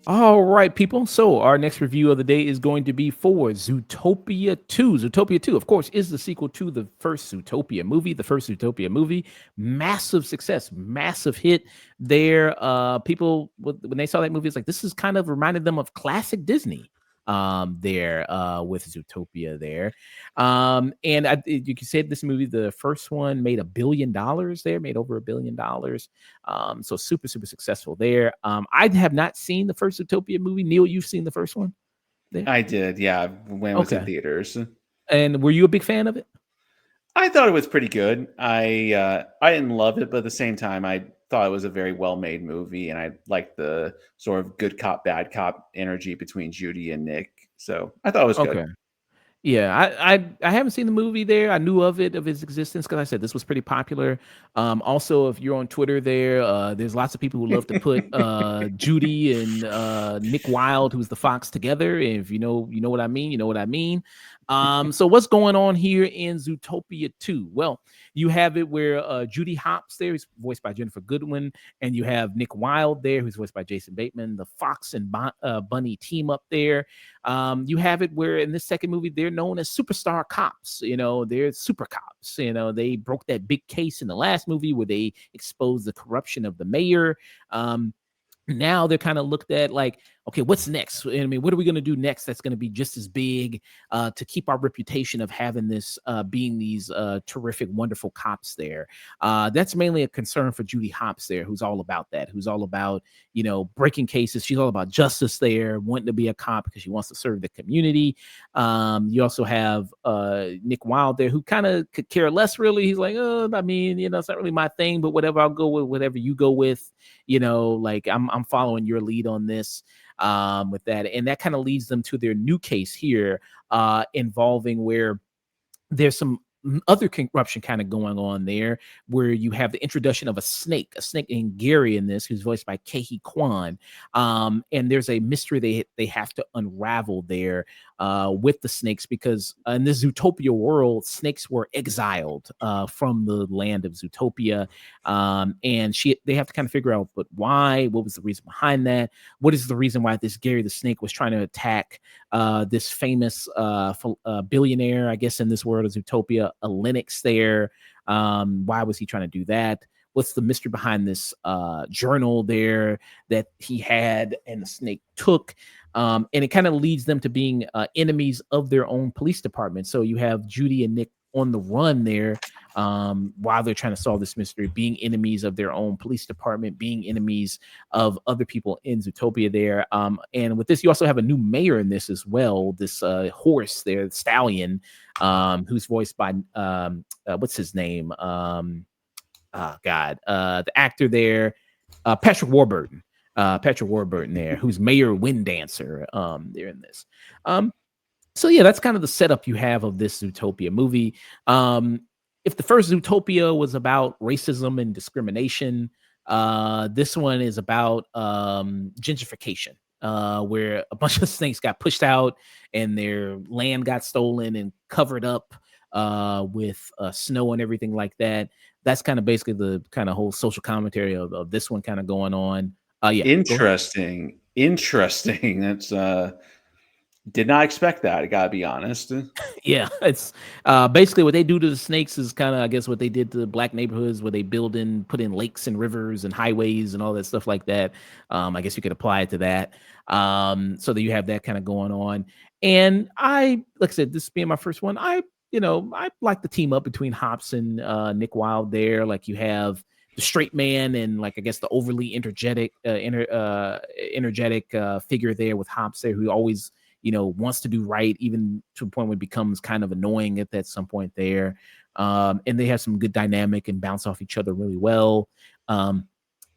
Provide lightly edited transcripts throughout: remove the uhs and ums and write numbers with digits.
All right, people. So our next review of the day is going to be for Zootopia 2. Zootopia 2, of course, is the sequel to the first Zootopia movie. The first Zootopia movie, massive success, massive hit there. People, when they saw that movie, it's like, this is kind of reminded them of classic Disney there with Zootopia there. And you can say this movie, the first one made $1 billion there, made over $1 billion. So super, super successful there. I have not seen the first Zootopia movie. Neal, you've seen the first one there? I did, yeah, when it was in Okay. theaters. And were you a big fan of it? I thought it was pretty good. I didn't love it, but at the same time, I thought it was a very well made movie, and I liked the sort of good cop, bad cop energy between Judy and Nick. So I thought it was good. Okay. Yeah, I haven't seen the movie there. I knew of it, of its existence, because I said this was pretty popular. Also, if you're on Twitter there, there's lots of people who love to put Judy and Nick Wilde, who's the fox, together. And if you know what I mean, you know what I mean. So what's going on here in Zootopia 2? Well, you have it where Judy Hopps there, who's voiced by Jennifer Goodwin, and you have Nick Wilde there, who's voiced by Jason Bateman. The Fox and Bunny team up there. You have it where in this second movie, they're known as superstar cops. They're super cops. They broke that big case in the last movie where they exposed the corruption of the mayor. Now they're kind of looked at like, okay, what's next? I mean, what are we going to do next that's going to be just as big to keep our reputation of having this being these terrific, wonderful cops there? That's mainly a concern for Judy Hopps there, who's all about that, who's all about, breaking cases. She's all about justice there, wanting to be a cop because she wants to serve the community. You also have Nick Wilde there, who kind of could care less, really. He's like, I mean, it's not really my thing, but whatever, I'll go with whatever you go with. Like I'm following your lead on this with that. And that kind of leads them to their new case here involving where there's some other corruption kind of going on there, where you have the introduction of a snake named Gary in this, who's voiced by Kehi Kwan. And there's a mystery they have to unravel there with the snakes, because in this Zootopia world, snakes were exiled from the land of Zootopia. And they have to kind of figure out, but why? What was the reason behind that? What is the reason why this Gary the snake was trying to attack this famous billionaire, I guess, in this world of Zootopia, a Linux there? Why was he trying to do that? What's the mystery behind this journal there that he had and the snake took? And it kind of leads them to being enemies of their own police department. So you have Judy and Nick on the run there while they're trying to solve this mystery, being enemies of their own police department, being enemies of other people in Zootopia there. And with this, you also have a new mayor in this as well, this horse there, the stallion, who's voiced by, what's his name? The actor there, Patrick Warburton. Patrick Warburton there, who's Mayor Wind Dancer there in this. So yeah, that's kind of the setup you have of this Zootopia movie. If the first Zootopia was about racism and discrimination, this one is about gentrification, where a bunch of snakes got pushed out and their land got stolen and covered up with snow and everything like that. That's kind of basically the kind of whole social commentary of this one kind of going on. Yeah. Interesting. That's did not expect that. I gotta be honest. Yeah, it's basically what they do to the snakes is kind of, I guess, what they did to black neighborhoods, where they put in lakes and rivers and highways and all that stuff like that. I guess you could apply it to that. So that you have that kind of going on. And like I said, this being my first one, I like the team up between Hopps and Nick Wilde there. Like you have the straight man and, like, I guess the overly energetic figure there with Hopps there, who always wants to do right, even to a point where it becomes kind of annoying at some point there. And they have some good dynamic and bounce off each other really well.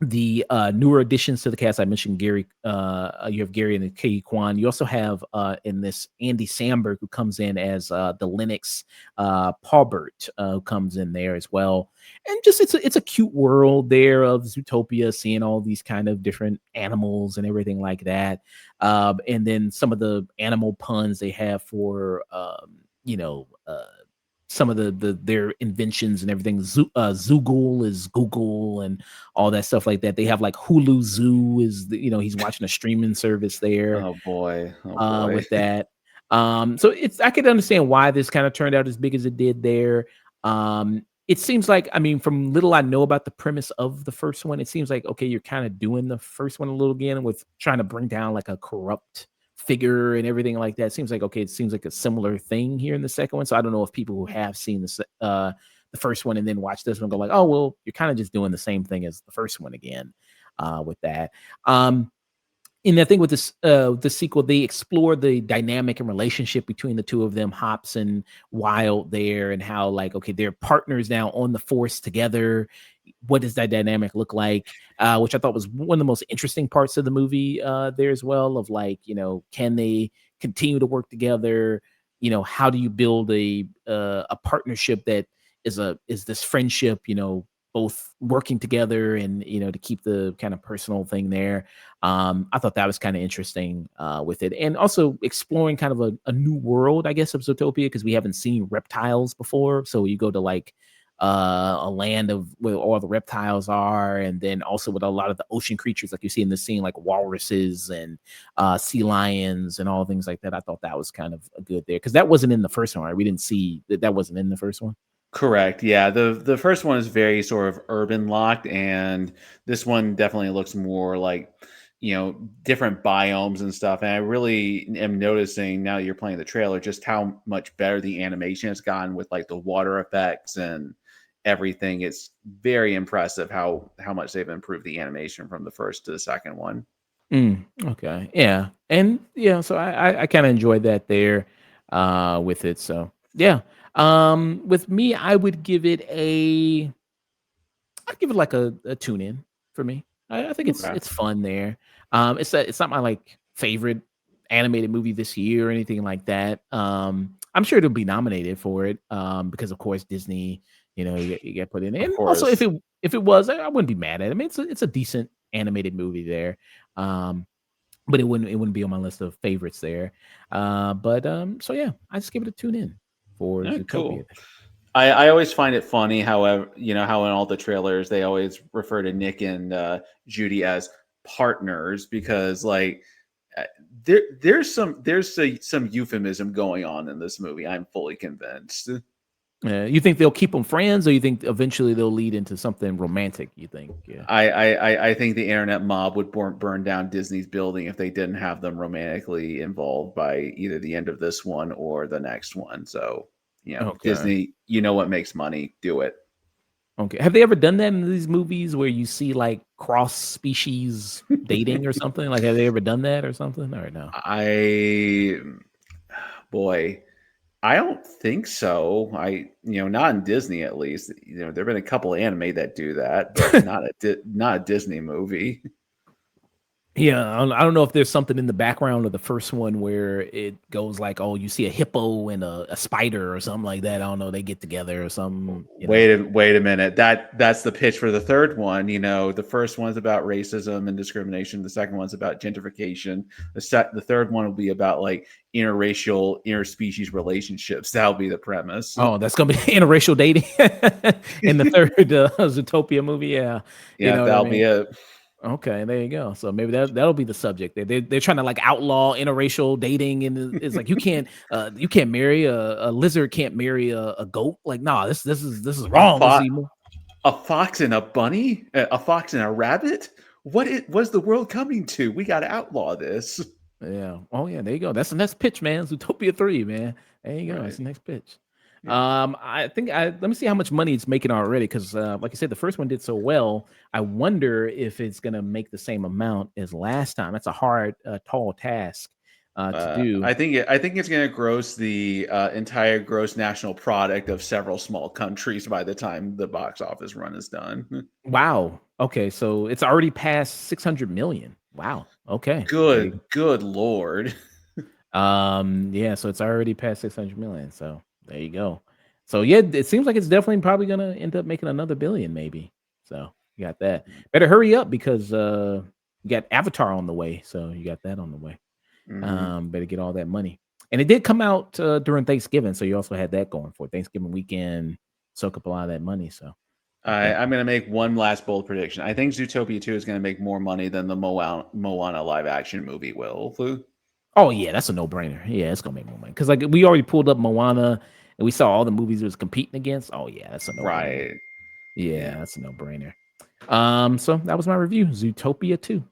the newer additions to the cast. I mentioned Gary. You have Gary and K. Kwan. You also have in this Andy Samberg, who comes in as the Linux Paulbert, who comes in there as well. And just it's a cute world there of Zootopia, seeing all these kind of different animals and everything like that. And then some of the animal puns they have for you know. Some of their inventions and everything. Zoogle is Google and all that stuff like that. They have like Hulu Zoo is he's watching a streaming service there Oh boy. Oh boy. with that. So I could understand why this kind of turned out as big as it did there. It seems like, I mean, from little I know about the premise of the first one, it seems like, okay, you're kind of doing the first one a little again with trying to bring down like a corrupt figure and everything like that. It seems like, okay, it seems like a similar thing here in the second one. So I don't know if people who have seen the first one and then watch this one go like, oh, well, you're kind of just doing the same thing as the first one again with that. And I think with this the sequel, they explore the dynamic and relationship between the two of them, Hops and Wilde there, and how like, okay, they're partners now on the force together. What does that dynamic look like? Which I thought was one of the most interesting parts of the movie there as well, of like, can they continue to work together? How do you build a partnership that is this friendship, both working together and, to keep the kind of personal thing there. I thought that was kind of interesting with it. And also exploring kind of a new world, I guess, of Zootopia, because we haven't seen reptiles before. So you go to like a land of where all the reptiles are, and then also with a lot of the ocean creatures like you see in the scene, like walruses and sea lions and all things like that. I thought that was kind of good there, because that wasn't in the first one, right? We didn't see that wasn't in the first one. Correct. Yeah. The first one is very sort of urban locked, and this one definitely looks more like, different biomes and stuff. And I really am noticing now that you're playing the trailer just how much better the animation has gotten with like the water effects and everything. It's very impressive how much they've improved the animation from the first to the second one. Okay. Yeah. And yeah, so I kind of enjoyed that there with it. So yeah. With me, I'd give it like a tune in for me. I think Okay. it's fun there. It's not my like favorite animated movie this year or anything like that. I'm sure it'll be nominated for it because of course Disney, you get put in. Of And also course. if it was, I wouldn't be mad at it. I mean, it's a decent animated movie there. Um, but it wouldn't be on my list of favorites there. But so yeah, I just give it a tune in for Yeah, Zootopia. cool. I always find it funny, however, how in all the trailers they always refer to Nick and Judy as partners because like uh, there's some euphemism going on in this movie. I'm fully convinced. You think they'll keep them friends, or you think eventually they'll lead into something romantic? You think? Yeah. I think the internet mob would burn down Disney's building if they didn't have them romantically involved by either the end of this one or the next one. So, Okay. Disney, you know what makes money, do it. Okay. Have they ever done that in these movies where you see like cross species dating or something? Like, have they ever done that or something? Or no? I boy, I don't think so. Not in Disney at least. There've been a couple anime that do that, but not a Disney movie. Yeah, I don't know if there's something in the background of the first one where it goes like, oh, you see a hippo and a spider or something like that. I don't know. They get together or something. Wait a minute. That's the pitch for the third one. The first one's about racism and discrimination. The second one's about gentrification. The third one will be about like interracial, interspecies relationships. That'll be the premise. Oh, that's gonna be interracial dating in the third Zootopia movie. Yeah, you Yeah, know what I that'll be mean. it. Okay, there you go. So maybe that'll be the subject. They're trying to like outlaw interracial dating, and it's like you can't marry a lizard, can't marry a goat. Like, nah, this is A wrong. This is fox, evil. a fox and a bunny, a fox and a rabbit. Was the world coming to? We got to outlaw this. Yeah. Oh yeah, there you go. That's the next pitch, man. Zootopia 3, man. There you go. That's Right. the next pitch. Yeah. I think let me see how much money it's making already, because like I said, the first one did so well. I wonder if it's gonna make the same amount as last time. That's a hard, tall task to do. I think it's gonna gross the, entire gross national product of several small countries by the time the box office run is done. Wow. Okay, so it's already passed 600,000,000. Wow. Okay. There you Good lord. Yeah, so it's already past 600,000,000. So there you go. So yeah, it seems like it's definitely probably gonna end up making another billion, maybe. So you got that. Better hurry up because you got Avatar on the way. So you got that on the way. Mhm. Better get all that money. And it did come out during Thanksgiving, so you also had that going for Thanksgiving weekend. Soak up a lot of that money. So got that. I'm gonna make one last bold prediction. I think Zootopia 2 is gonna make more money than the Moana live action movie will. Oh yeah, that's a no brainer. Yeah, it's gonna make more money because like we already pulled up Moana and we saw all the movies it was competing against. Oh yeah, that's a no brainer. Right. Yeah, Yeah. that's a no brainer. So that was my review, Zootopia 2.